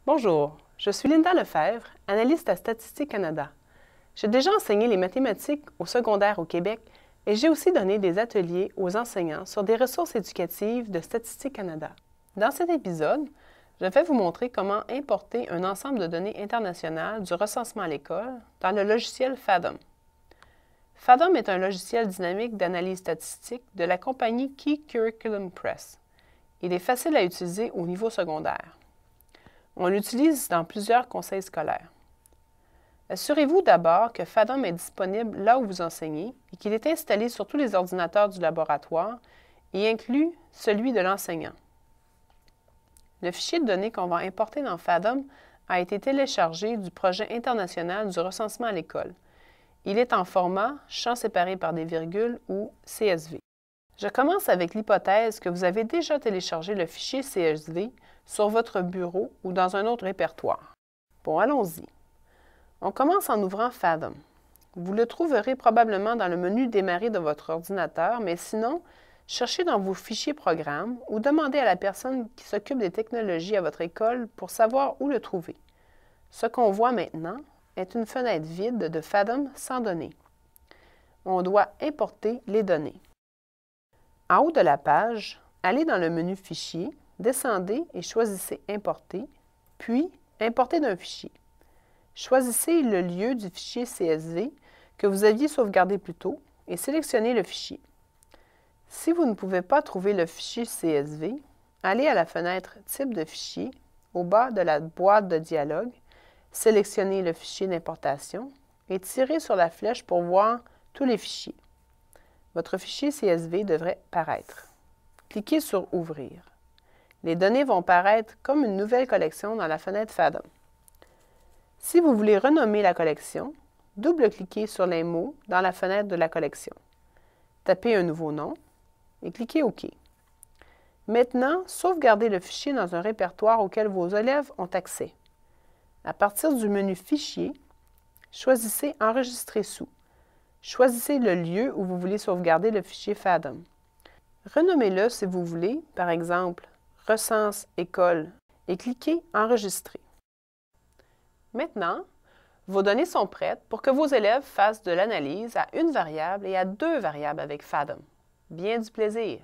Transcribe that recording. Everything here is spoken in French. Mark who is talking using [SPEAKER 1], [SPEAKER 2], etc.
[SPEAKER 1] Bonjour, je suis Linda Lefebvre, analyste à Statistique Canada. J'ai déjà enseigné les mathématiques au secondaire au Québec et j'ai aussi donné des ateliers aux enseignants sur des ressources éducatives de Statistique Canada. Dans cet épisode, je vais vous montrer comment importer un ensemble de données internationales du recensement à l'école dans le logiciel Fathom. Fathom est un logiciel dynamique d'analyse statistique de la compagnie Key Curriculum Press. Il est facile à utiliser au niveau secondaire. On l'utilise dans plusieurs conseils scolaires. Assurez-vous d'abord que Fathom est disponible là où vous enseignez et qu'il est installé sur tous les ordinateurs du laboratoire et inclut celui de l'enseignant. Le fichier de données qu'on va importer dans Fathom a été téléchargé du projet international du recensement à l'école. Il est en format champs séparés par des virgules ou CSV. Je commence avec l'hypothèse que vous avez déjà téléchargé le fichier CSV sur votre bureau ou dans un autre répertoire. Bon, allons-y. On commence en ouvrant Fathom. Vous le trouverez probablement dans le menu Démarrer de votre ordinateur, mais sinon, cherchez dans vos fichiers programmes ou demandez à la personne qui s'occupe des technologies à votre école pour savoir où le trouver. Ce qu'on voit maintenant est une fenêtre vide de Fathom sans données. On doit importer les données. En haut de la page, allez dans le menu Fichier, descendez et choisissez Importer, puis Importer d'un fichier. Choisissez le lieu du fichier CSV que vous aviez sauvegardé plus tôt et sélectionnez le fichier. Si vous ne pouvez pas trouver le fichier CSV, allez à la fenêtre Type de fichier au bas de la boîte de dialogue, sélectionnez le fichier d'importation et tirez sur la flèche pour voir tous les fichiers. Votre fichier CSV devrait paraître. Cliquez sur Ouvrir. Les données vont paraître comme une nouvelle collection dans la fenêtre Fathom. Si vous voulez renommer la collection, double-cliquez sur les mots dans la fenêtre de la collection. Tapez un nouveau nom et cliquez OK. Maintenant, sauvegardez le fichier dans un répertoire auquel vos élèves ont accès. À partir du menu Fichier, choisissez Enregistrer sous. Choisissez le lieu où vous voulez sauvegarder le fichier Fathom. Renommez-le si vous voulez, par exemple, Recense École et cliquez Enregistrer. Maintenant, vos données sont prêtes pour que vos élèves fassent de l'analyse à une variable et à deux variables avec Fathom. Bien du plaisir!